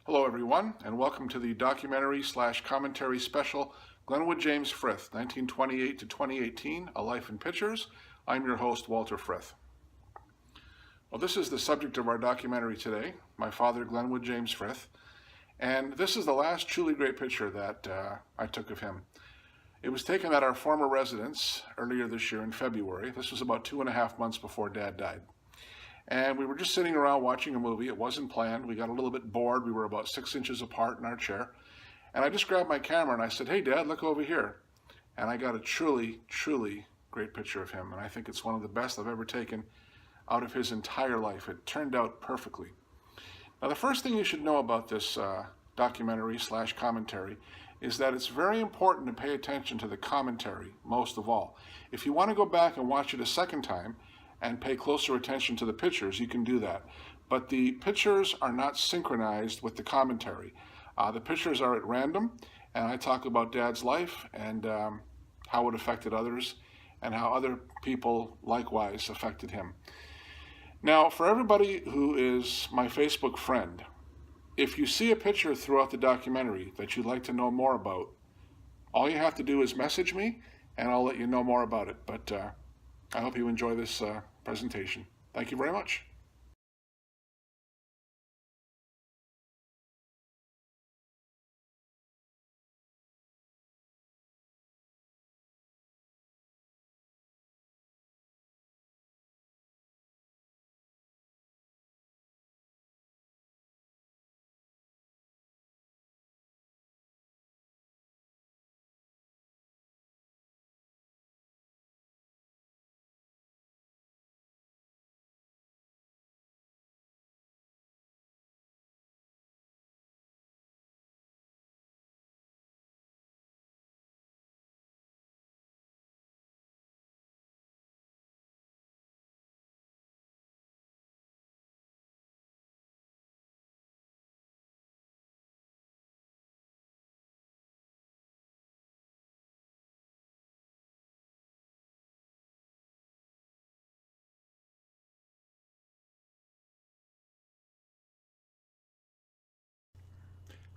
Hello everyone, and welcome to the documentary/commentary special, Glenwood James Frith, 1928 to 2018, A Life in Pictures. I'm your host, Walter Frith. Well, this is the subject of our documentary today, my father, Glenwood James Frith, and this is the last truly great picture that I took of him. It was taken at our former residence earlier this year in February. This was about 2.5 months before Dad died. And we were just sitting around watching a movie. It wasn't planned. We got a little bit bored. We were about 6 inches apart in our chair. And I just grabbed my camera and I said, "Hey, Dad, look over here." And I got a truly, truly great picture of him. And I think it's one of the best I've ever taken out of his entire life. It turned out perfectly. Now, the first thing you should know about this documentary/commentary is that it's very important to pay attention to the commentary, most of all. If you want to go back and watch it a second time, and pay closer attention to the pictures, you can do that. But the pictures are not synchronized with the commentary. The pictures are at random, and I talk about Dad's life and how it affected others and how other people likewise affected him. Now, for everybody who is my Facebook friend, if you see a picture throughout the documentary that you'd like to know more about, all you have to do is message me and I'll let you know more about it. But I hope you enjoy this presentation. Thank you very much.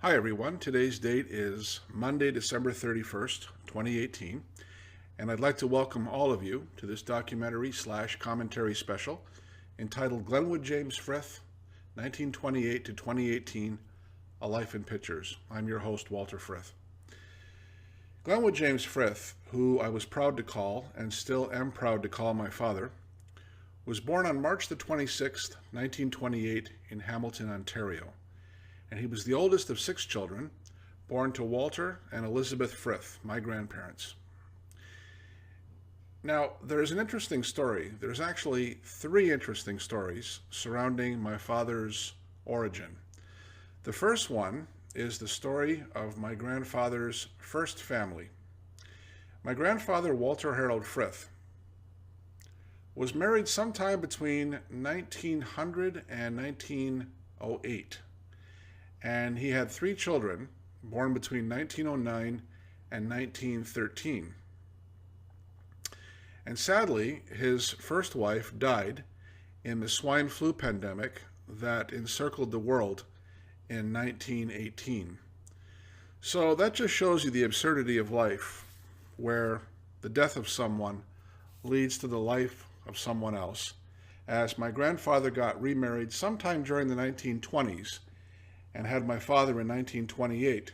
Hi everyone, today's date is Monday, December 31st, 2018, and I'd like to welcome all of you to this documentary/commentary special entitled Glenwood James Frith, 1928 to 2018, A Life in Pictures. I'm your host, Walter Frith. Glenwood James Frith, who I was proud to call and still am proud to call my father, was born on March the 26th, 1928 in Hamilton, Ontario. And he was the oldest of 6 children, born to Walter and Elizabeth Frith, my grandparents. Now, there's an interesting story. There's actually 3 interesting stories surrounding my father's origin. The first one is the story of my grandfather's first family. My grandfather, Walter Harold Frith, was married sometime between 1900 and 1908. And he had 3 children born between 1909 and 1913. And sadly, his first wife died in the swine flu pandemic that encircled the world in 1918. So that just shows you the absurdity of life, where the death of someone leads to the life of someone else, as my grandfather got remarried sometime during the 1920s and had my father in 1928.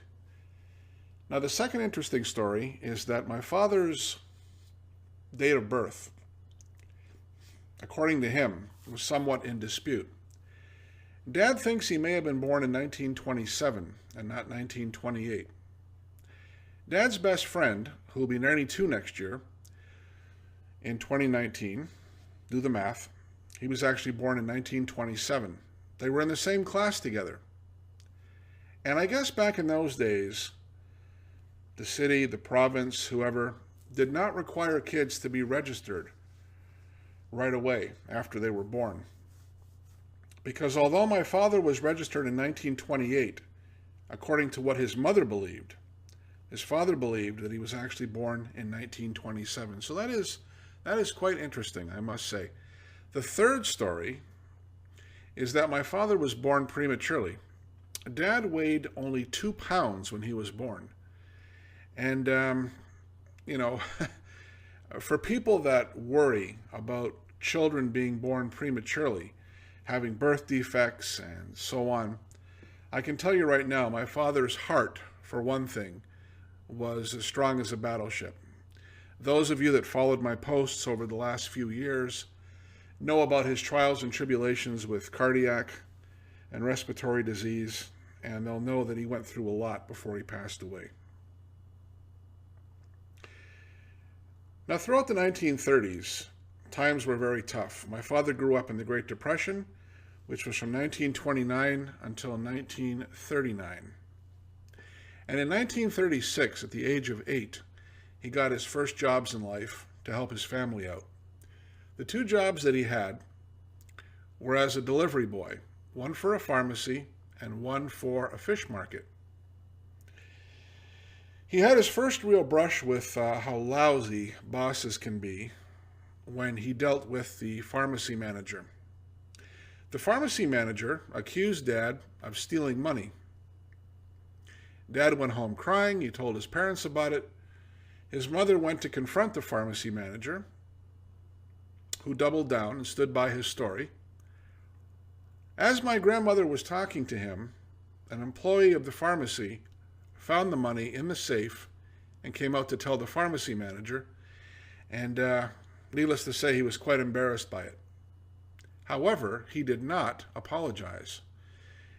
Now, the second interesting story is that my father's date of birth, according to him, was somewhat in dispute. Dad thinks he may have been born in 1927 and not 1928. Dad's best friend, who will be 92 next year, in 2019, do the math, he was actually born in 1927. They were in the same class together. And I guess back in those days, the city, the province, whoever, did not require kids to be registered right away after they were born. Because although my father was registered in 1928, according to what his mother believed, his father believed that he was actually born in 1927. So that is quite interesting, I must say. The third story is that my father was born prematurely. Dad weighed only 2 pounds when he was born. And, you know, for people that worry about children being born prematurely, having birth defects and so on, I can tell you right now, my father's heart, for one thing, was as strong as a battleship. Those of you that followed my posts over the last few years know about his trials and tribulations with cardiac and respiratory disease, and they'll know that he went through a lot before he passed away. Now, throughout the 1930s, times were very tough. My father grew up in the Great Depression, which was from 1929 until 1939. And in 1936, at the age of 8, he got his first jobs in life to help his family out. The 2 jobs that he had were as a delivery boy, one for a pharmacy and one for a fish market. He had his first real brush with how lousy bosses can be when he dealt with the pharmacy manager. The pharmacy manager accused Dad of stealing money. Dad went home crying. He told his parents about it. His mother went to confront the pharmacy manager, who doubled down and stood by his story. As my grandmother was talking to him, an employee of the pharmacy found the money in the safe and came out to tell the pharmacy manager, and needless to say, he was quite embarrassed by it. However, he did not apologize,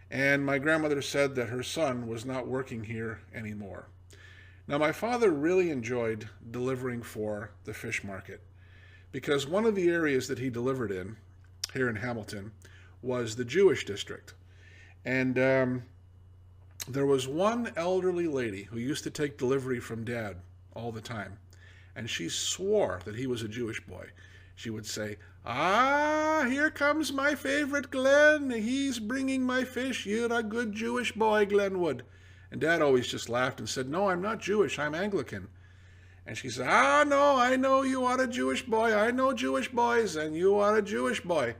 and my grandmother said that her son was not working here anymore. Now, my father really enjoyed delivering for the fish market, because one of the areas that he delivered in, here in Hamilton, was the Jewish district. And there was one elderly lady who used to take delivery from Dad all the time, and she swore that he was a Jewish boy. She would say, "Ah, here comes my favorite Glenn. He's bringing my fish. You're a good Jewish boy, Glenwood." And Dad always just laughed and said, "No, I'm not Jewish. I'm Anglican." And she said, "Ah, no, I know you are a Jewish boy. I know Jewish boys, and you are a Jewish boy."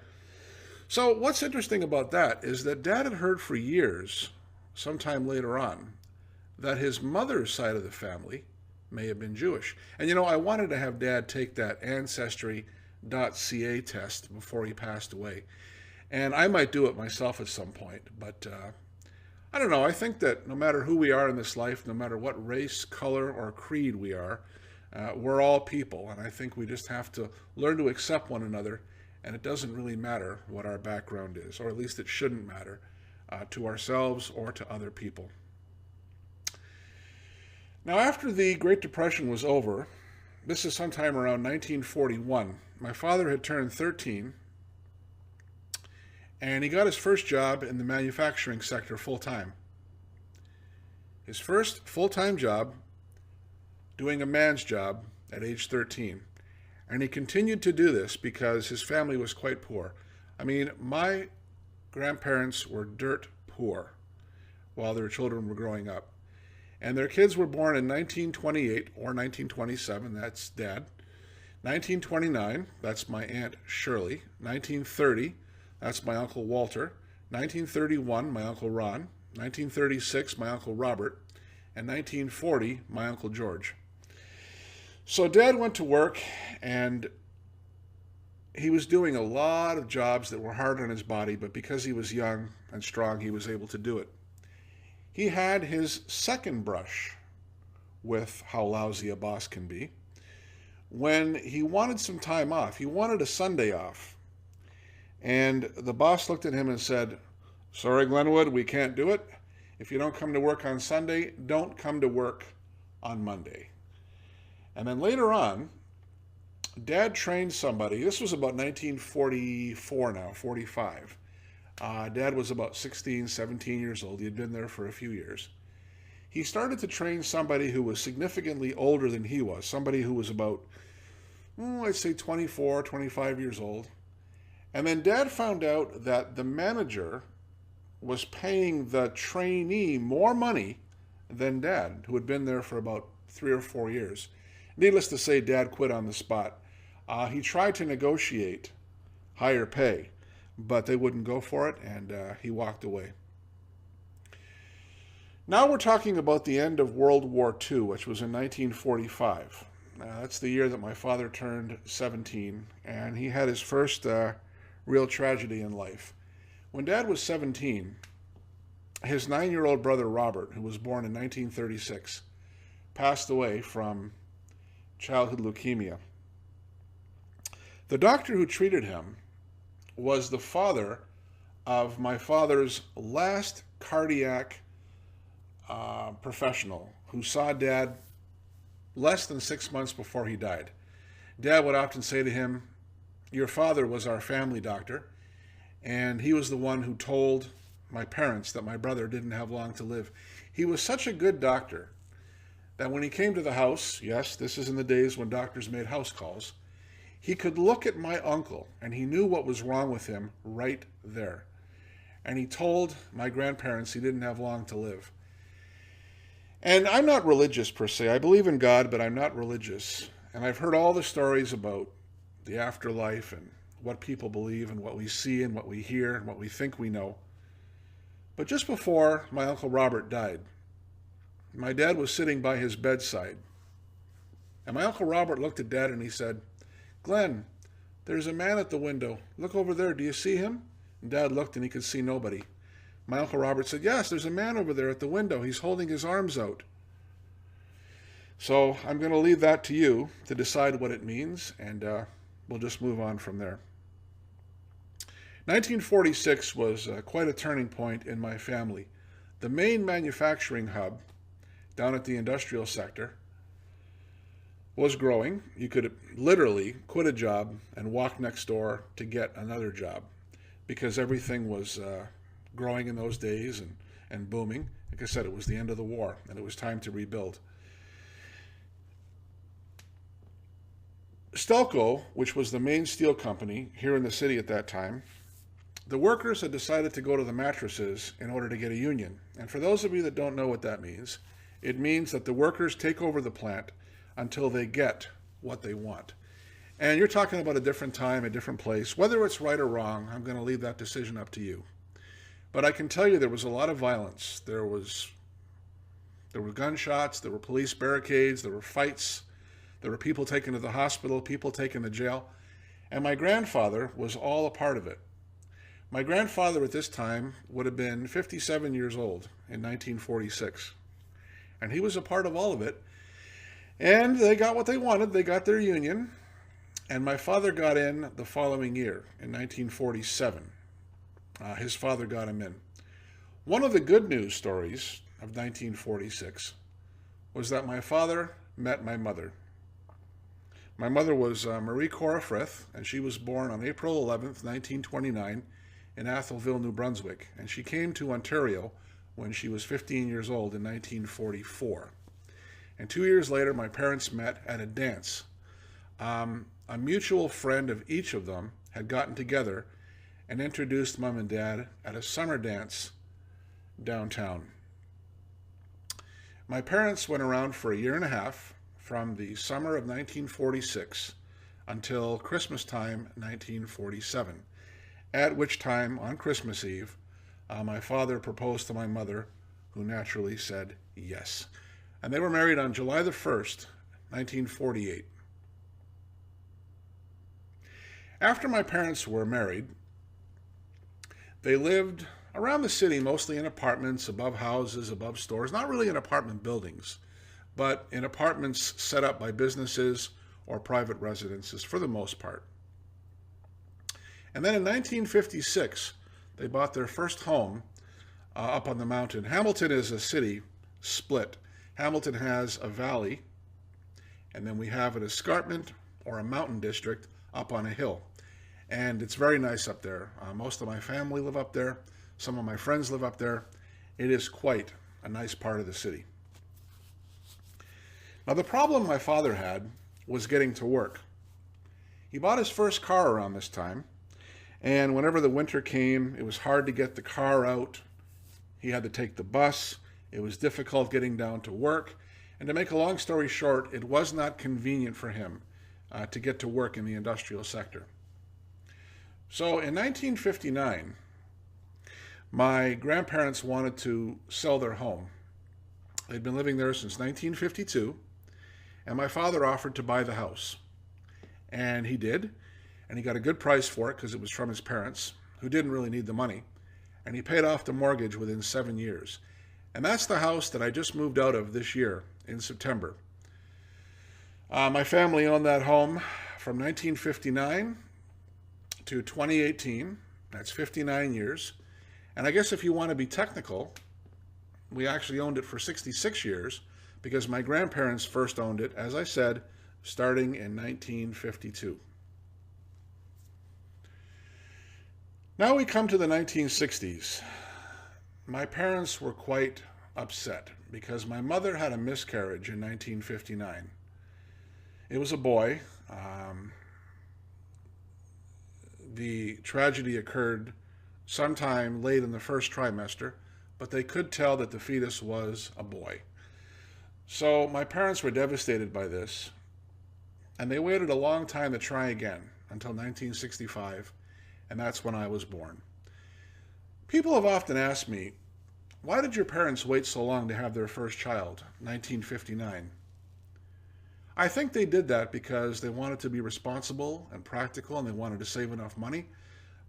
So what's interesting about that is that Dad had heard for years, sometime later on, that his mother's side of the family may have been Jewish. And you know, I wanted to have Dad take that Ancestry.ca test before he passed away. And I might do it myself at some point, but I don't know. I think that no matter who we are in this life, no matter what race, color, or creed we are, we're all people. And I think we just have to learn to accept one another. And it doesn't really matter what our background is, or at least it shouldn't matter to ourselves or to other people. Now, after the Great Depression was over, this is sometime around 1941, my father had turned 13, and he got his first job in the manufacturing sector full-time. His first full-time job, doing a man's job at age 13. And he continued to do this because his family was quite poor. I mean, my grandparents were dirt poor while their children were growing up. And their kids were born in 1928 or 1927, that's Dad. 1929, that's my Aunt Shirley. 1930, that's my Uncle Walter. 1931, my Uncle Ron. 1936, my Uncle Robert. And 1940, my Uncle George. So Dad went to work, and he was doing a lot of jobs that were hard on his body, but because he was young and strong, he was able to do it. He had his second brush with how lousy a boss can be when he wanted some time off. He wanted a Sunday off. And the boss looked at him and said, "Sorry, Glenwood, we can't do it. If you don't come to work on Sunday, don't come to work on Monday." And then later on, Dad trained somebody. This was about 1944 now, 45. Dad was about 16, 17 years old. He had been there for a few years. He started to train somebody who was significantly older than he was, somebody who was about, I'd say 24, 25 years old. And then Dad found out that the manager was paying the trainee more money than Dad, who had been there for about 3 or 4 years. Needless to say, Dad quit on the spot. He tried to negotiate higher pay, but they wouldn't go for it, and he walked away. Now we're talking about the end of World War II, which was in 1945. That's the year that my father turned 17, and he had his first real tragedy in life. When Dad was 17, his 9-year-old brother Robert, who was born in 1936, passed away from childhood leukemia. The doctor who treated him was the father of my father's last cardiac professional, who saw Dad less than 6 months before he died. Dad would often say to him, "Your father was our family doctor, and he was the one who told my parents that my brother didn't have long to live." He was such a good doctor that when he came to the house, yes, this is in the days when doctors made house calls, he could look at my uncle and he knew what was wrong with him right there. And he told my grandparents he didn't have long to live. And I'm not religious per se. I believe in God, but I'm not religious. And I've heard all the stories about the afterlife and what people believe and what we see and what we hear and what we think we know. But just before my Uncle Robert died, my dad was sitting by his bedside. And my Uncle Robert looked at Dad and he said, "Glenn, there's a man at the window. Look over there. Do you see him?" And Dad looked and he could see nobody. My Uncle Robert said, "Yes, there's a man over there at the window. He's holding his arms out." So I'm going to leave that to you to decide what it means, and we'll just move on from there. 1946 was quite a turning point in my family. The main manufacturing hub down at the industrial sector was growing. You could literally quit a job and walk next door to get another job because everything was growing in those days and booming. Like I said, it was the end of the war and it was time to rebuild. Stelco, which was the main steel company here in the city at that time, the workers had decided to go to the mattresses in order to get a union. And for those of you that don't know what that means, it means that the workers take over the plant until they get what they want. And you're talking about a different time, a different place. Whether it's right or wrong, I'm going to leave that decision up to you. But I can tell you there was a lot of violence. There were gunshots, there were police barricades, there were fights, there were people taken to the hospital, people taken to jail. And my grandfather was all a part of it. My grandfather at this time would have been 57 years old in 1946. And he was a part of all of it. And they got what they wanted. They got their union. And my father got in the following year, in 1947. His father got him in. One of the good news stories of 1946 was that my father met my mother. My mother was Marie Cora Frith, and she was born on April 11th, 1929, in Atholville, New Brunswick. And she came to Ontario when she was 15 years old in 1944. And 2 years later, my parents met at a dance. A mutual friend of each of them had gotten together and introduced Mom and Dad at a summer dance downtown. My parents went around for a year and a half, from the summer of 1946 until Christmas time 1947, at which time, on Christmas Eve, my father proposed to my mother, who naturally said yes. And they were married on July the 1st, 1948. After my parents were married, they lived around the city, mostly in apartments, above houses, above stores, not really in apartment buildings, but in apartments set up by businesses or private residences for the most part. And then in 1956, they bought their first home up on the mountain. Hamilton is a city split. Hamilton has a valley, and then we have an escarpment or a mountain district up on a hill. And it's very nice up there. Most of my family live up there. Some of my friends live up there. It is quite a nice part of the city. Now, the problem my father had was getting to work. He bought his first car around this time, and whenever the winter came, it was hard to get the car out. He had to take the bus. It was difficult getting down to work. And to make a long story short, it was not convenient for him to get to work in the industrial sector. So in 1959, my grandparents wanted to sell their home. They'd been living there since 1952, and my father offered to buy the house. And he did, and he got a good price for it because it was from his parents, who didn't really need the money. And he paid off the mortgage within 7 years. And that's the house that I just moved out of this year in September. My family owned that home from 1959 to 2018. That's 59 years. And I guess if you want to be technical, we actually owned it for 66 years because my grandparents first owned it, as I said, starting in 1952. Now we come to the 1960s. My parents were quite upset because my mother had a miscarriage in 1959. It was a boy. The tragedy occurred sometime late in the first trimester, but they could tell that the fetus was a boy. So my parents were devastated by this, and they waited a long time to try again until 1965, and that's when I was born. People have often asked me, why did your parents wait so long to have their first child, 1959? I think they did that because they wanted to be responsible and practical, and they wanted to save enough money.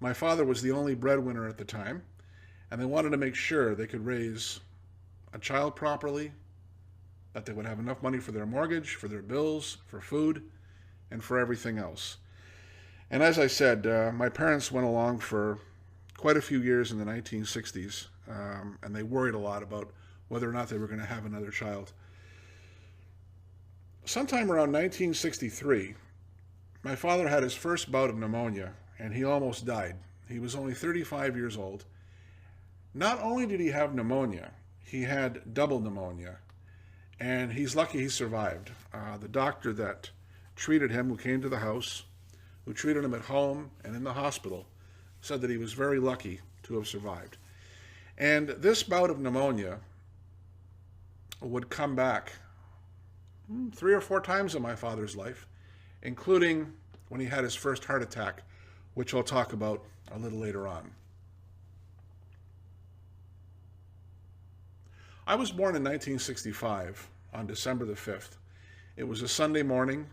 My father was the only breadwinner at the time, and they wanted to make sure they could raise a child properly, that they would have enough money for their mortgage, for their bills, for food, and for everything else. And as I said, my parents went along for quite a few years in the 1960s, and they worried a lot about whether or not they were going to have another child. Sometime around 1963, my father had his first bout of pneumonia, and he almost died. He was only 35 years old. Not only did he have pneumonia, he had double pneumonia, and he's lucky he survived. The doctor that treated him, who came to the house, who treated him at home and in the hospital, said that he was very lucky to have survived. And this bout of pneumonia would come back 3 or 4 times in my father's life, including when he had his first heart attack, which I'll talk about a little later on. I was born in 1965 on December the 5th. It was a Sunday morning.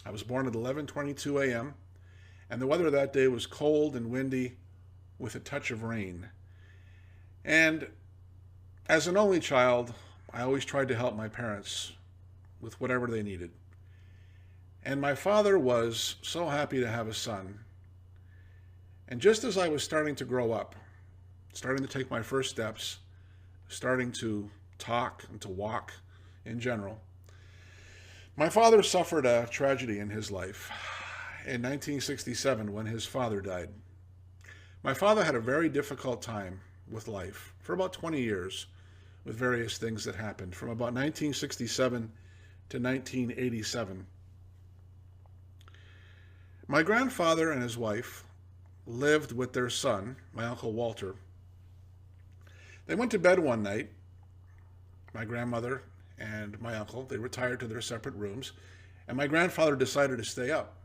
I was born at 11:22 a.m., and the weather that day was cold and windy with a touch of rain. And as an only child, I always tried to help my parents with whatever they needed. And my father was so happy to have a son. And just as I was starting to grow up, starting to take my first steps, starting to talk and to walk in general, my father suffered a tragedy in his life in 1967 when his father died. My father had a very difficult time with life for about 20 years with various things that happened from about 1967 to 1987. My grandfather and his wife lived with their son, my Uncle Walter. They went to bed one night, my grandmother and my uncle. They retired to their separate rooms, and my grandfather decided to stay up.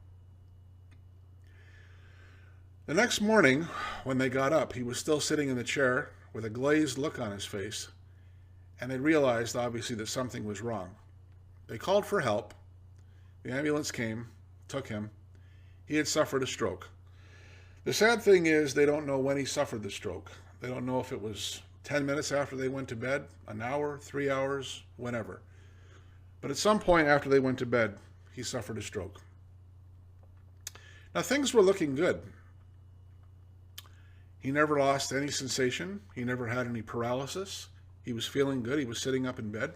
The next morning, when they got up, he was still sitting in the chair with a glazed look on his face, and they realized, obviously, that something was wrong. They called for help. The ambulance came, took him. He had suffered a stroke. The sad thing is they don't know when he suffered the stroke. They don't know if it was 10 minutes after they went to bed, an hour, 3 hours, whenever. But at some point after they went to bed, he suffered a stroke. Now, things were looking good. He never lost any sensation. He never had any paralysis. He was feeling good. He was sitting up in bed.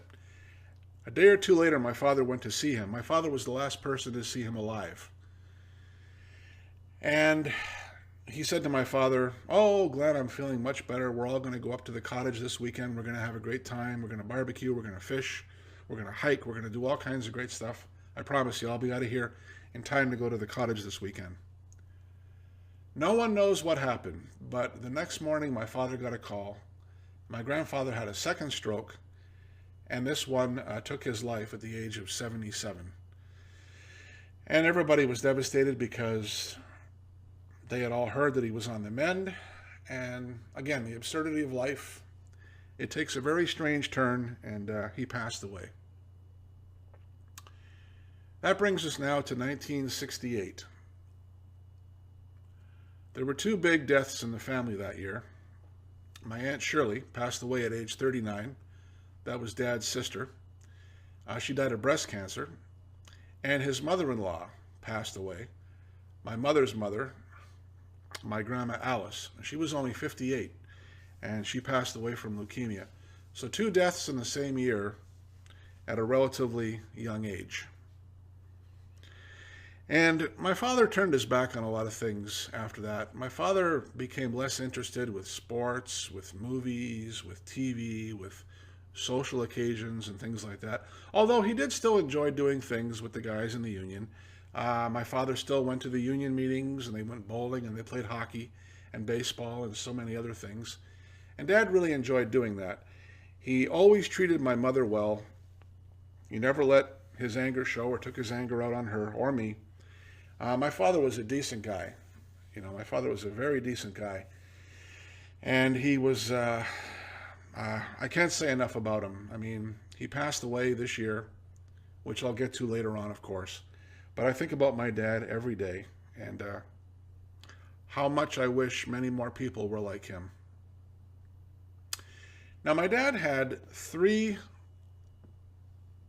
A day or two later, my father went to see him. My father was the last person to see him alive. And he said to my father, "Oh, Glenn, I'm feeling much better. We're all going to go up to the cottage this weekend. We're going to have a great time. We're going to barbecue. We're going to fish. We're going to hike. We're going to do all kinds of great stuff. I promise you, I'll be out of here in time to go to the cottage this weekend." No one knows what happened, but the next morning my father got a call. My grandfather had a second stroke, and this one took his life at the age of 77. And everybody was devastated because they had all heard that he was on the mend. And again, the absurdity of life it takes a very strange turn, and he passed away. That brings us now to 1968. There were two big deaths in the family that year. My Aunt Shirley passed away at age 39. That was Dad's sister. She died of breast cancer. And his mother-in-law passed away. My mother's mother, my grandma Alice. She was only 58, and she passed away from leukemia. So two deaths in the same year at a relatively young age. And my father turned his back on a lot of things after that. My father became less interested with sports, with movies, with TV, with social occasions and things like that. Although he did still enjoy doing things with the guys in the union. My father still went to the union meetings, and they went bowling, and they played hockey and baseball and so many other things. And Dad really enjoyed doing that. He always treated my mother well. He never let his anger show or took his anger out on her or me. My father was a decent guy. My father was a very decent guy. And he was, I can't say enough about him. I mean, he passed away this year, which I'll get to later on, of course. But I think about my dad every day, and how much I wish many more people were like him. Now, my dad had 3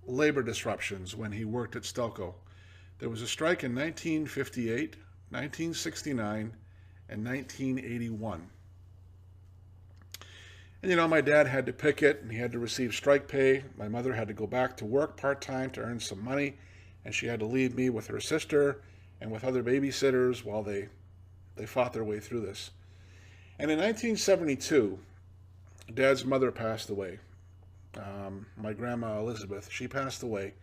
labor disruptions when he worked at Stelco. There was a strike in 1958, 1969, and 1981. And my dad had to picket, and he had to receive strike pay. My mother had to go back to work part-time to earn some money, and she had to leave me with her sister and with other babysitters while they fought their way through this. And in 1972, Dad's mother passed away. My grandma Elizabeth, she passed away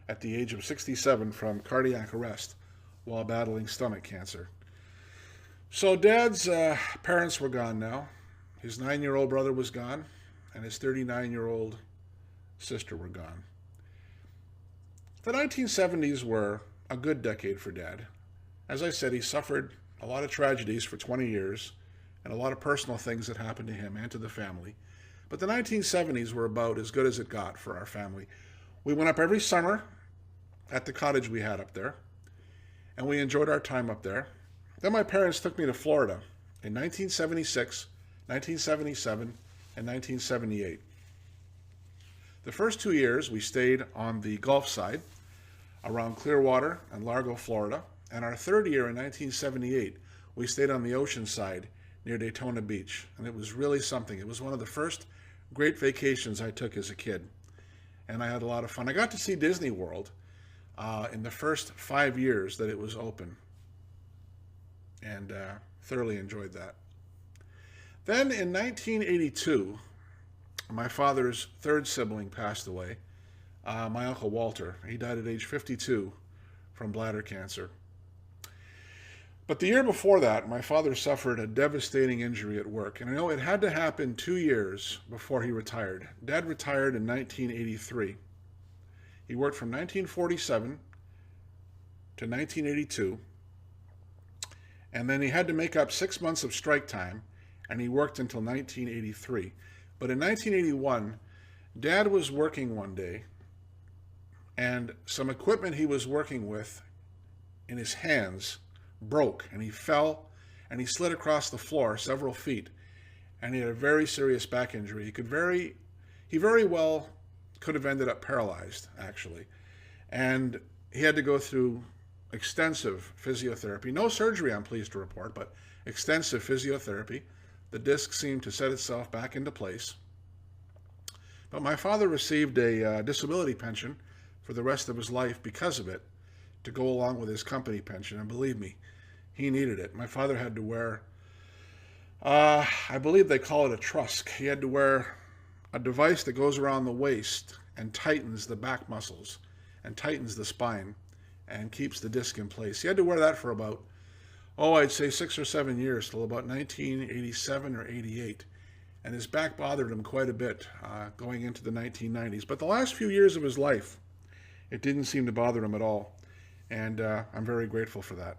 at the age of 67 from cardiac arrest while battling stomach cancer. So Dad's parents were gone now. His 9-year-old brother was gone, and his 39-year-old sister were gone. The 1970s were a good decade for Dad. As I said, he suffered a lot of tragedies for 20 years and a lot of personal things that happened to him and to the family. But the 1970s were about as good as it got for our family. We went up every summer at the cottage we had up there, and we enjoyed our time up there. Then my parents took me to Florida in 1976, 1977, and 1978. The first 2 years we stayed on the Gulf side around Clearwater and Largo, Florida, and our third year in 1978 we stayed on the ocean side near Daytona Beach, and it was really something. It was one of the first great vacations I took as a kid, and I had a lot of fun. I got to see Disney World in the first 5 years that it was open, and thoroughly enjoyed that. Then in 1982, my father's third sibling passed away, my Uncle Walter. He died at age 52 from bladder cancer. But the year before that, my father suffered a devastating injury at work. And I know it had to happen 2 years before he retired. Dad retired in 1983. He worked from 1947 to 1982. And then he had to make up 6 months of strike time, and he worked until 1983. But in 1981, Dad was working one day, and some equipment he was working with in his hands broke, and he fell, and he slid across the floor several feet, and he had a very serious back injury. He very well could have ended up paralyzed, actually. And he had to go through extensive physiotherapy. No surgery, I'm pleased to report, but extensive physiotherapy. The disc seemed to set itself back into place. But my father received a disability pension for the rest of his life because of it, to go along with his company pension. And believe me, he needed it. My father had to wear, I believe they call it a truss. He had to wear a device that goes around the waist and tightens the back muscles and tightens the spine and keeps the disc in place. He had to wear that for about, I'd say 6 or 7 years, till about 1987 or 88. And his back bothered him quite a bit going into the 1990s. But the last few years of his life, it didn't seem to bother him at all. And I'm very grateful for that.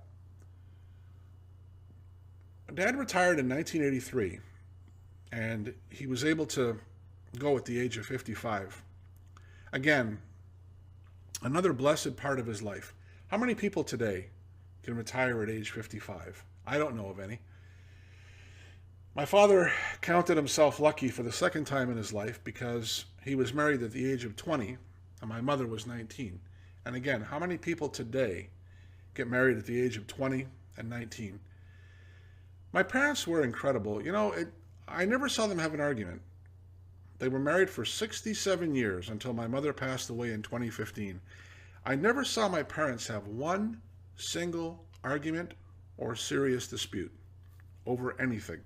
Dad retired in 1983, and he was able to go at the age of 55. Again, another blessed part of his life. How many people today can retire at age 55? I don't know of any. My father counted himself lucky for the second time in his life because he was married at the age of 20 and my mother was 19. And again, how many people today get married at the age of 20 and 19? My parents were incredible. I never saw them have an argument. They were married for 67 years until my mother passed away in 2015. I never saw my parents have one single argument or serious dispute over anything.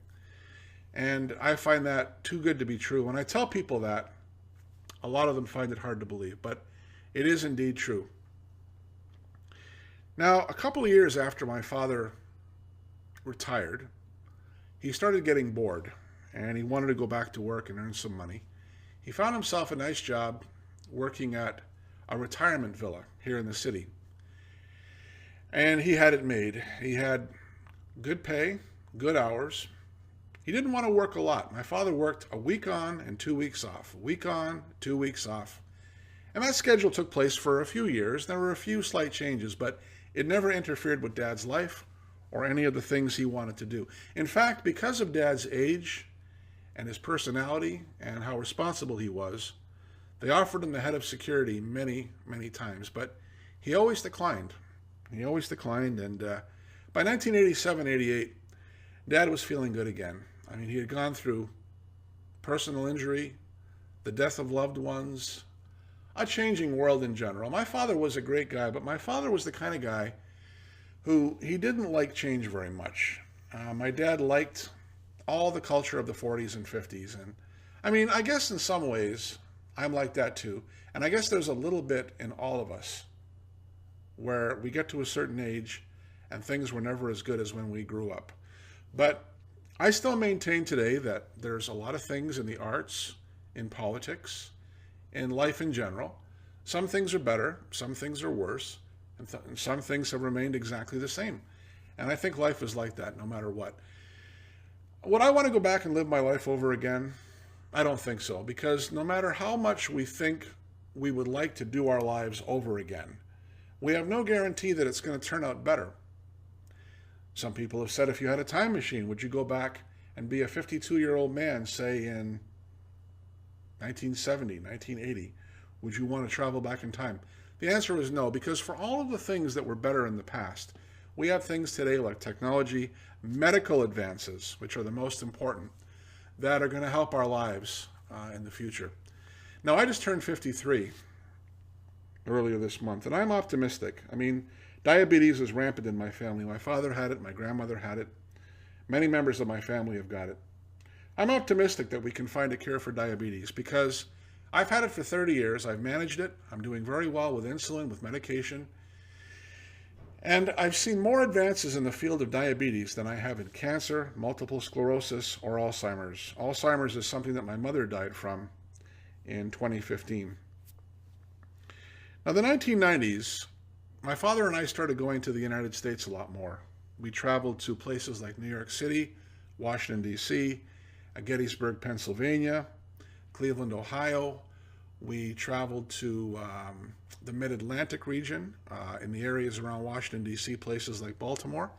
And I find that too good to be true. When I tell people that, a lot of them find it hard to believe, but it is indeed true. Now, a couple of years after my father retired, he started getting bored and he wanted to go back to work and earn some money. He found himself a nice job working at a retirement villa here in the city. And he had it made. He had good pay, good hours. He didn't want to work a lot. My father worked a week on and 2 weeks off, a week on, 2 weeks off. And that schedule took place for a few years. There were a few slight changes, but it never interfered with Dad's life or any of the things he wanted to do. In fact, because of Dad's age and his personality and how responsible he was, they offered him the head of security many, many times, but he always declined. He always declined, and by 1987-88, Dad was feeling good again. I mean, he had gone through personal injury, the death of loved ones, a changing world in general. My father was a great guy, but my father was the kind of guy who he didn't like change very much. My dad liked all the culture of the 40s and 50s. And I mean, I guess in some ways, I'm like that too. And I guess there's a little bit in all of us where we get to a certain age and things were never as good as when we grew up. But I still maintain today that there's a lot of things in the arts, in politics, in life in general. Some things are better, some things are worse, and some things have remained exactly the same. And I think life is like that no matter what. Would I want to go back and live my life over again? I don't think so, because no matter how much we think we would like to do our lives over again, we have no guarantee that it's going to turn out better. Some people have said, if you had a time machine, would you go back and be a 52-year-old man, say in 1970, 1980? Would you want to travel back in time? The answer is no, because for all of the things that were better in the past, we have things today like technology, medical advances, which are the most important, that are going to help our lives in the future. Now, I just turned 53 earlier this month, and I'm optimistic. I mean, diabetes is rampant in my family. My father had it, my grandmother had it. Many members of my family have got it. I'm optimistic that we can find a cure for diabetes because I've had it for 30 years. I've managed it. I'm doing very well with insulin, with medication. And I've seen more advances in the field of diabetes than I have in cancer, multiple sclerosis, or Alzheimer's. Alzheimer's is something that my mother died from in 2015. Now, the 1990s, my father and I started going to the United States a lot more. We traveled to places like New York City, Washington, D.C., Gettysburg, Pennsylvania, Cleveland, Ohio. We traveled to the mid-Atlantic region in the areas around Washington, D.C., places like Baltimore.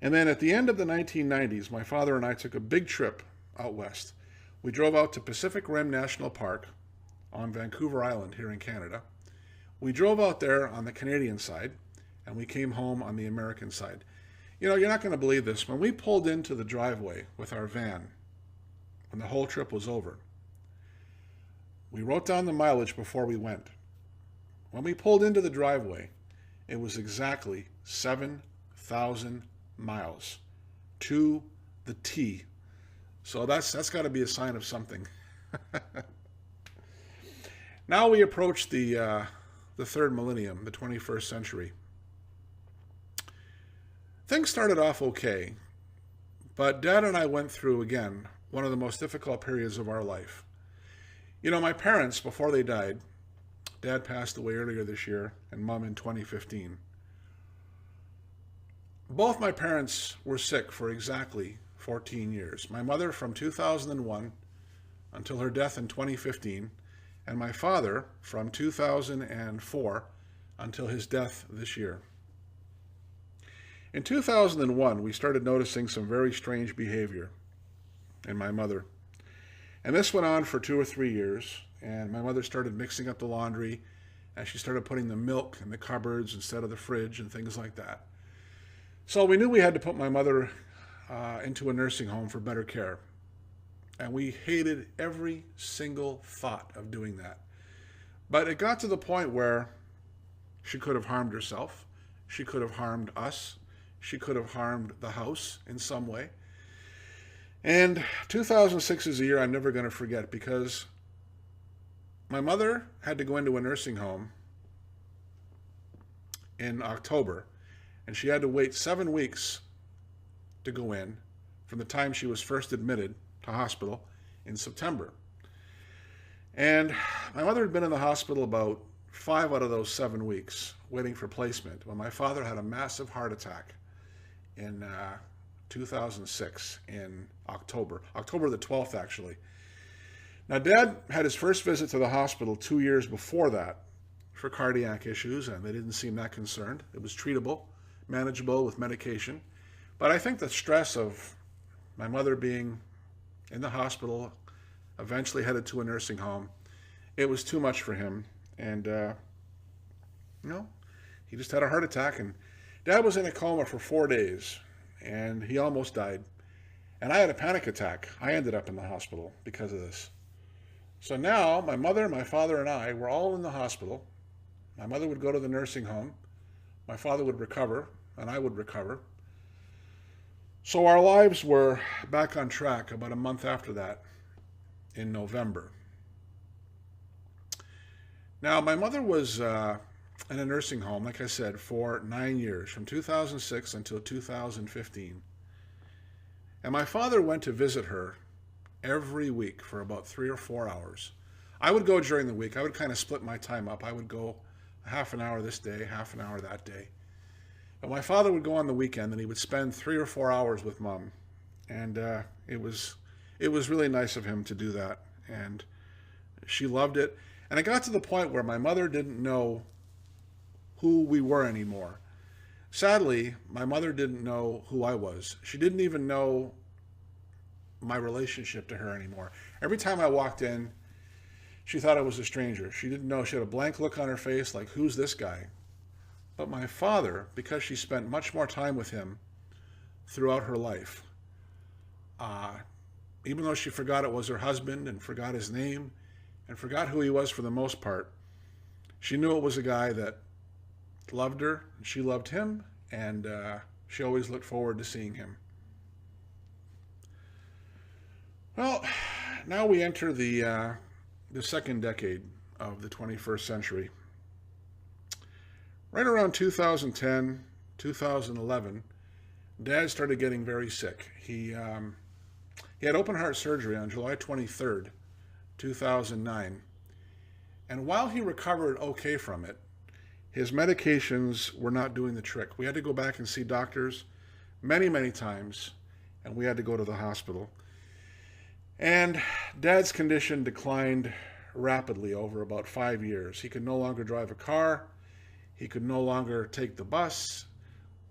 And then at the end of the 1990s, my father and I took a big trip out west. We drove out to Pacific Rim National Park on Vancouver Island here in Canada. We drove out there on the Canadian side, and we came home on the American side. You know, you're not going to believe this. When we pulled into the driveway with our van, when the whole trip was over, we wrote down the mileage before we went. When we pulled into the driveway, it was exactly 7,000 miles to the T. So that's got to be a sign of something. Now we approach the third millennium, the 21st century. Things started off okay, but Dad and I went through, again, one of the most difficult periods of our life. You know, my parents, before they died, Dad passed away earlier this year, and Mom in 2015. Both my parents were sick for exactly 14 years. My mother from 2001 until her death in 2015, and my father from 2004 until his death this year. In 2001, we started noticing some very strange behavior in my mother. And this went on for 2 or 3 years, and my mother started mixing up the laundry, and she started putting the milk in the cupboards instead of the fridge and things like that. So we knew we had to put my mother into a nursing home for better care. And we hated every single thought of doing that. But it got to the point where she could have harmed herself. She could have harmed us. She could have harmed the house in some way. And 2006 is a year I'm never going to forget, because my mother had to go into a nursing home in October, and she had to wait 7 weeks to go in from the time she was first admitted to hospital in September. And my mother had been in the hospital about 5 out of those 7 weeks waiting for placement when my father had a massive heart attack in 2006 in October the 12th, actually. Now, Dad had his first visit to the hospital 2 years before that for cardiac issues, and they didn't seem that concerned. It was treatable, manageable with medication. But I think the stress of my mother being in the hospital, eventually headed to a nursing home, it was too much for him. And, he just had a heart attack, and Dad was in a coma for 4 days, and he almost died. And I had a panic attack. I ended up in the hospital because of this. So now my mother, my father, and I were all in the hospital. My mother would go to the nursing home. My father would recover, and I would recover. So our lives were back on track about a month after that, in November. Now, my mother was in a nursing home, like I said, for 9 years, from 2006 until 2015. And my father went to visit her every week for about 3 or 4 hours. I would go during the week. I would kind of split my time up. I would go half an hour this day, half an hour that day. But my father would go on the weekend, and he would spend 3 or 4 hours with Mom. And it was really nice of him to do that. And she loved it. And it got to the point where my mother didn't know who we were anymore. Sadly, my mother didn't know who I was. She didn't even know my relationship to her anymore. Every time I walked in, she thought I was a stranger. She didn't know. She had a blank look on her face, like, who's this guy? But my father, because she spent much more time with him throughout her life, even though she forgot it was her husband and forgot his name and forgot who he was for the most part, she knew it was a guy that loved her, and she loved him, and she always looked forward to seeing him. Well, now we enter the second decade of the 21st century. Right around 2010, 2011, Dad started getting very sick. He had open heart surgery on July 23rd, 2009. And while he recovered okay from it, his medications were not doing the trick. We had to go back and see doctors many, many times, and we had to go to the hospital. And Dad's condition declined rapidly over about 5 years. He could no longer drive a car. He could no longer take the bus.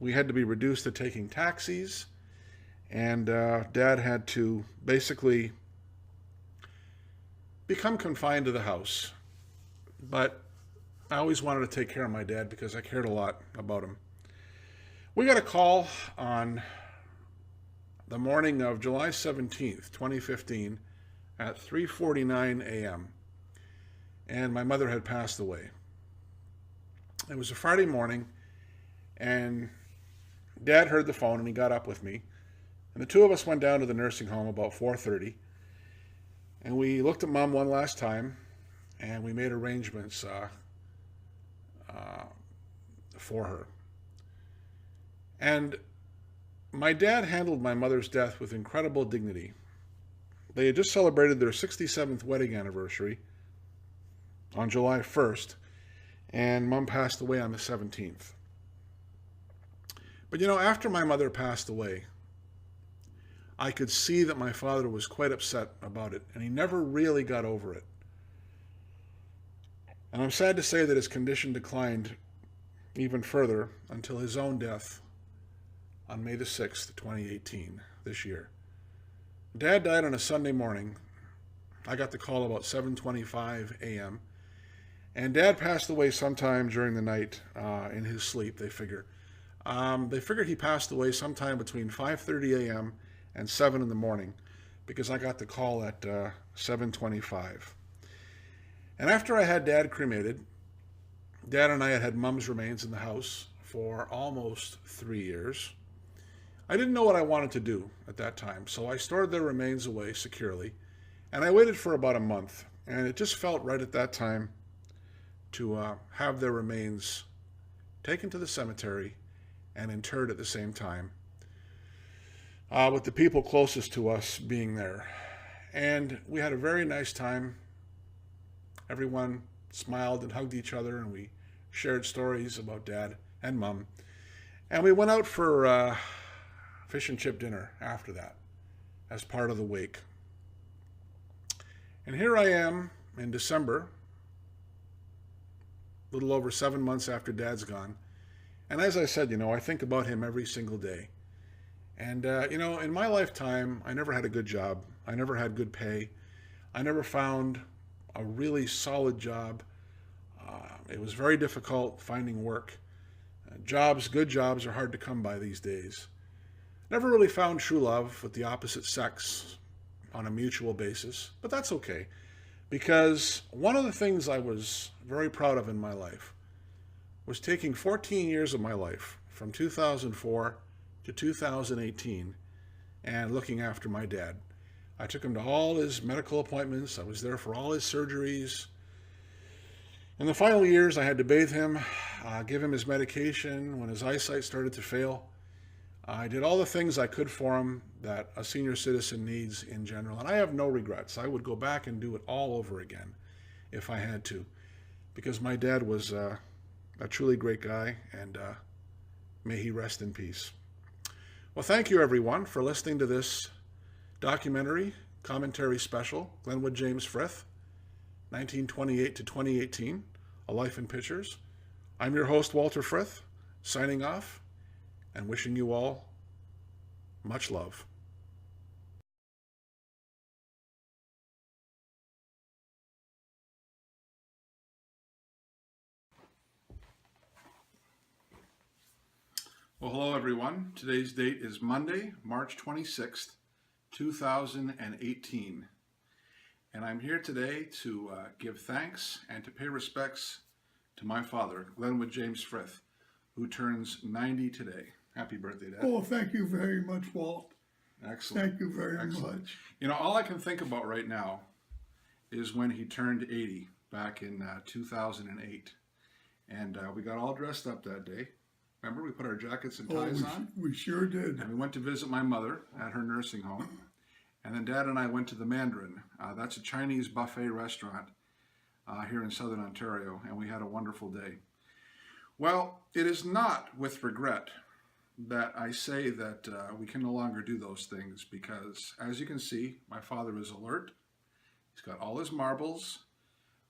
We had to be reduced to taking taxis. And Dad had to basically become confined to the house. But I always wanted to take care of my dad because I cared a lot about him. We got a call on the morning of July 17th, 2015 at 3:49 a.m. And my mother had passed away. It was a Friday morning, and Dad heard the phone, and he got up with me. And the two of us went down to the nursing home about 4:30. And we looked at Mom one last time, and we made arrangements for her. And my dad handled my mother's death with incredible dignity. They had just celebrated their 67th wedding anniversary on July 1st, and Mom passed away on the 17th. But after my mother passed away, I could see that my father was quite upset about it, and he never really got over it. And I'm sad to say that his condition declined even further until his own death on May the 6th, 2018, this year. Dad died on a Sunday morning. I got the call about 7:25 a.m. And Dad passed away sometime during the night in his sleep, they figure. They figured he passed away sometime between 5:30 a.m. and 7 in the morning because I got the call at 7:25. And after I had Dad cremated, Dad and I had Mom's remains in the house for almost 3 years. I didn't know what I wanted to do at that time, so I stored their remains away securely, and I waited for about a month, and it just felt right at that time to have their remains taken to the cemetery and interred at the same time, with the people closest to us being there. And we had a very nice time. Everyone smiled and hugged each other, and we shared stories about Dad and Mom. And we went out for fish and chip dinner after that as part of the wake. And here I am in December, a little over 7 months after Dad's gone. And as I said, I think about him every single day. And, in my lifetime, I never had a good job. I never had good pay. I never found a really solid job. It was very difficult finding work. Good jobs are hard to come by these days. Never really found true love with the opposite sex on a mutual basis, but that's okay. Because one of the things I was very proud of in my life was taking 14 years of my life, from 2004 to 2018, and looking after my dad. I took him to all his medical appointments. I was there for all his surgeries. In the final years, I had to bathe him, give him his medication when his eyesight started to fail. I did all the things I could for him that a senior citizen needs in general, and I have no regrets. I would go back and do it all over again if I had to, because my dad was a truly great guy, and may he rest in peace. Well, thank you, everyone, for listening to this documentary commentary special, Glenwood James Frith, 1928 to 2018, A Life in Pictures. I'm your host, Walter Frith, signing off and wishing you all much love. Well, hello, everyone. Today's date is Monday, March 26th, 2018. And I'm here today to give thanks and to pay respects to my father, Glenwood James Frith, who turns 90 today. Happy birthday, Dad. Oh, thank you very much, Walt. Excellent. Thank you very much. All I can think about right now is when he turned 80 back in 2008. And we got all dressed up that day. Remember, we put our jackets and ties on? We sure did. And we went to visit my mother at her nursing home. And then Dad and I went to the Mandarin. That's a Chinese buffet restaurant here in Southern Ontario, and we had a wonderful day. Well, it is not with regret that I say that we can no longer do those things, because as you can see, my father is alert. He's got all his marbles,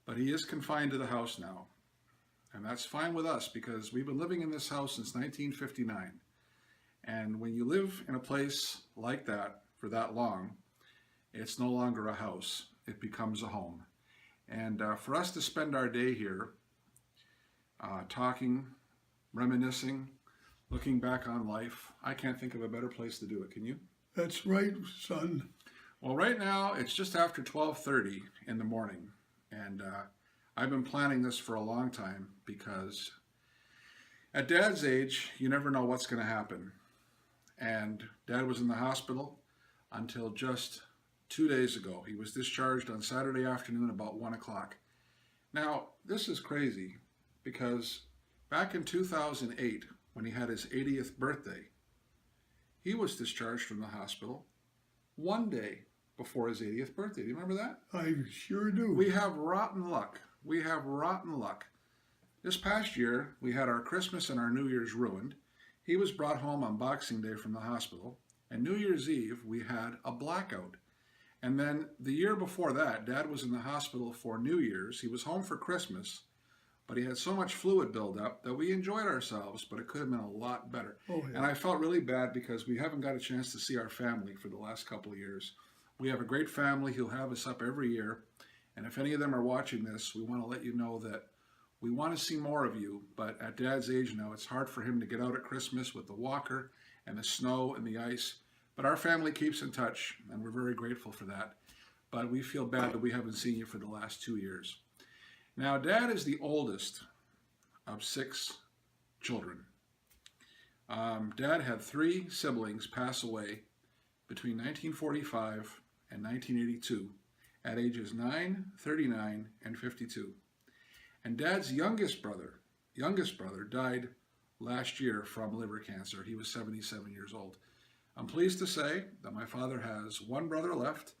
but he is confined to the house now. And that's fine with us, because we've been living in this house since 1959. And when you live in a place like that for that long, it's no longer a house. It becomes a home. And for us to spend our day here talking, reminiscing, looking back on life, I can't think of a better place to do it. Can you? That's right, son. Well, right now, it's just after 12:30 in the morning. And I've been planning this for a long time, because at Dad's age, you never know what's going to happen. And Dad was in the hospital until just 2 days ago. He was discharged on Saturday afternoon about 1 o'clock. Now, this is crazy, because back in 2008, when he had his 80th birthday, he was discharged from the hospital 1 day before his 80th birthday. Do you remember that? I sure do. We have rotten luck. We have rotten luck. This past year, we had our Christmas and our New Year's ruined. He was brought home on Boxing Day from the hospital. And New Year's Eve, we had a blackout. And then the year before that, Dad was in the hospital for New Year's. He was home for Christmas, but he had so much fluid buildup that we enjoyed ourselves, but it could have been a lot better. Oh, yeah. And I felt really bad because we haven't got a chance to see our family for the last couple of years. We have a great family who'll have us up every year. And if any of them are watching this, we want to let you know that we want to see more of you. But at Dad's age now, it's hard for him to get out at Christmas with the walker and the snow and the ice. But our family keeps in touch, and we're very grateful for that. But we feel bad that we haven't seen you for the last 2 years. Now, Dad is the oldest of 6 children. Dad had 3 siblings pass away between 1945 and 1982 at ages 9, 39, and 52. And Dad's youngest brother died last year from liver cancer. He was 77 years old. I'm pleased to say that my father has 1 brother left,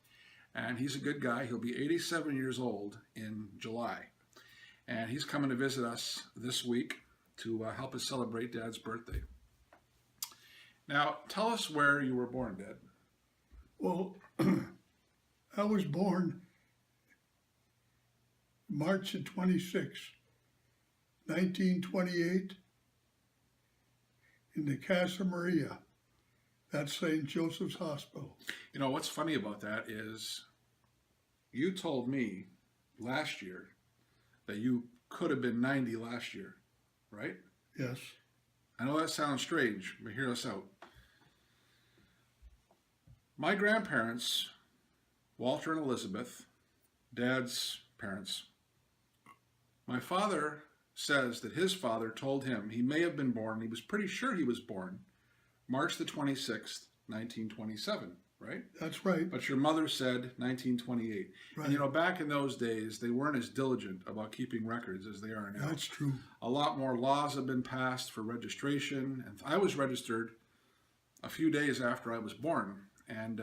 and he's a good guy. He'll be 87 years old in July. And he's coming to visit us this week to help us celebrate Dad's birthday. Now, tell us where you were born, Dad. Well, I was born March the 26th, 1928, in the Casa Maria. That's St. Joseph's Hospital. You know, what's funny about that is you told me last year that you could have been 90 last year, right? Yes. I know that sounds strange, but hear us out. My grandparents, Walter and Elizabeth, Dad's parents, my father says that his father told him he may have been born, he was pretty sure he was born, March the 26th, 1927, right? That's right. But your mother said 1928. Right. And you know, back in those days, they weren't as diligent about keeping records as they are now. That's true. A lot more laws have been passed for registration. And I was registered a few days after I was born. And,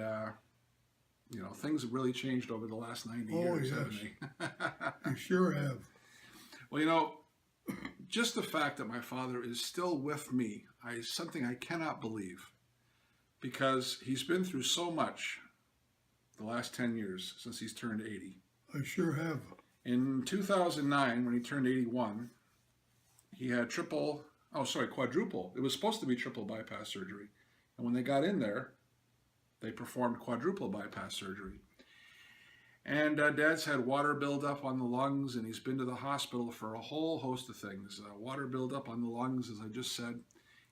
you know, things have really changed over the last 90 years, yes. haven't they? You sure have. Well, you know, just the fact that my father is still with me is something I cannot believe, because he's been through so much the last 10 years since he's turned 80. I sure have. In 2009, when he turned 81, he had quadruple. It was supposed to be triple bypass surgery. And when they got in there, they performed quadruple bypass surgery. And Dad's had water buildup on the lungs, and he's been to the hospital for a whole host of things. Water buildup on the lungs, as I just said.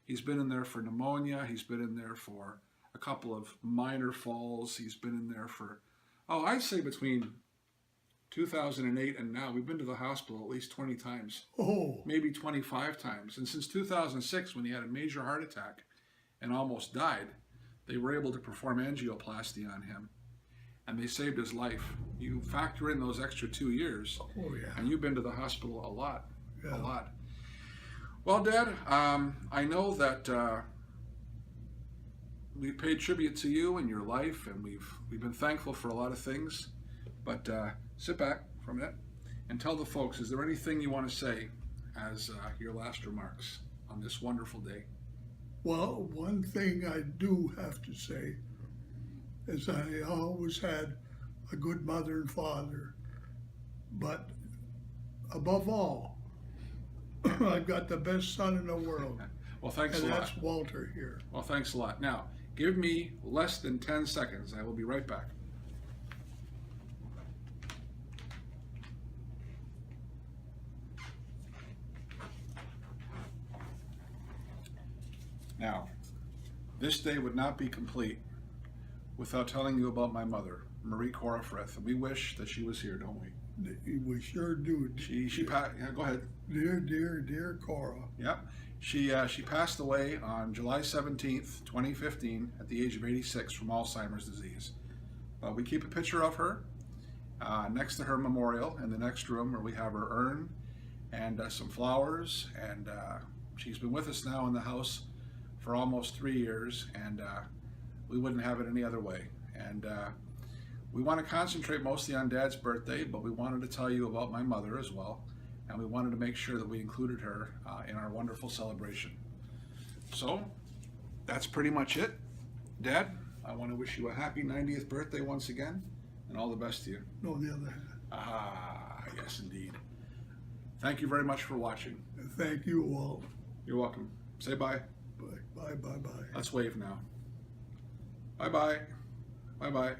He's been in there for pneumonia. He's been in there for a couple of minor falls. He's been in there for, I'd say between 2008 and now, we've been to the hospital at least 20 times. Oh, Maybe 25 times. And since 2006, when he had a major heart attack and almost died, they were able to perform angioplasty on him. And they saved his life. You factor in those extra 2 years, yeah. and you've been to the hospital a lot, Yeah. a lot. Well, Dad, I know that we paid tribute to you and your life, and we've been thankful for a lot of things. But sit back for a minute and tell the folks, is there anything you want to say as your last remarks on this wonderful day? Well, one thing I do have to say is I always had a good mother and father, but above all, I've got the best son in the world, Well, thanks and a lot. that's Walter here. Well, thanks a lot. Now, give me less than 10 seconds. I will be right back. Now, this day would not be complete without telling you about my mother, Marie Cora Frith. We wish that she was here, don't we? We sure do. Go ahead. Dear Cora. Yep. She passed away on July 17th, 2015, at the age of 86 from Alzheimer's disease. We keep a picture of her next to her memorial in the next room, where we have her urn and some flowers. And she's been with us now in the house for almost 3 years, and we wouldn't have it any other way. And we want to concentrate mostly on Dad's birthday, but we wanted to tell you about my mother as well, and we wanted to make sure that we included her in our wonderful celebration. So that's pretty much it. Dad, I want to wish you a happy 90th birthday once again, and all the best to you. No, the other hand. Ah, yes, indeed. Thank you very much for watching. Thank you, Walt. You're welcome. Say bye. Bye, bye, bye, bye. Let's wave now. Bye-bye. Bye-bye.